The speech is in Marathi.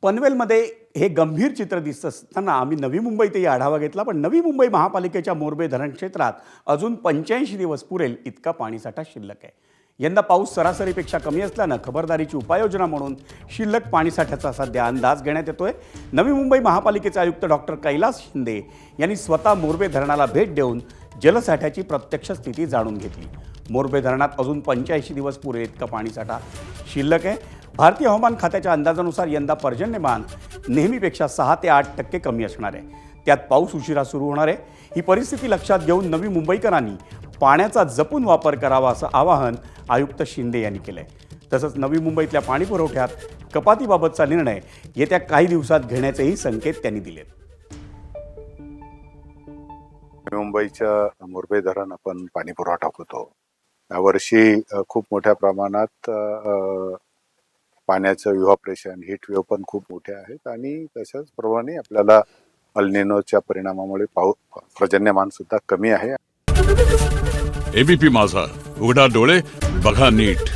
पनवेलमध्ये हे गंभीर चित्र दिसत असताना आम्ही नवी मुंबईतही आढावा घेतला, पण नवी मुंबई महापालिकेच्या मोरबे धरण क्षेत्रात अजून 85 दिवस पुरेल इतका पाणीसाठा शिल्लक आहे. यंदा पाऊस सरासरीपेक्षा कमी असल्यानं खबरदारीची उपाययोजना म्हणून शिल्लक पाणीसाठ्याचा सध्या अंदाज घेण्यात येतोय. नवी मुंबई महापालिकेचे आयुक्त डॉक्टर कैलास शिंदे यांनी स्वतः मोरबे धरणाला भेट देऊन जलसाठ्याची प्रत्यक्ष स्थिती जाणून घेतली. मोरबे धरणात अजून 85 दिवस पुरेल इतका पाणीसाठा शिल्लक आहे. भारतीय हवामान खात्याच्या अंदाजानुसार यंदा पर्जन्यमान नेहमीपेक्षा 6 ते 8% कमी असणार आहे. त्यात पाऊस उशिरा सुरू होणार आहे. ही परिस्थिती लक्षात घेऊन नवी मुंबईकरांनी पाण्याचा जपून वापर करावा असं आवाहन आयुक्त शिंदे यांनी केलंय. तसंच नवी मुंबईतल्या पाणी पुरवठ्यात कपातीबाबतचा निर्णय येत्या काही दिवसात घेण्याचेही संकेत त्यांनी दिलेत. मुंबईच्या मोरबे धरण आपण पाणी पुरवठा होतो. यावर्षी खूप मोठ्या प्रमाणात पाण्याचं इव्हॅपोरेशन, हीट वेव्ह पण खूप मोठे आहेत आणि तशाच प्रमाणे आपल्याला अल्निनोच्या परिणामामुळे पर्जन्यमान सुद्धा कमी आहे. एबीपी माझा, उघडा डोळे बघा नीट.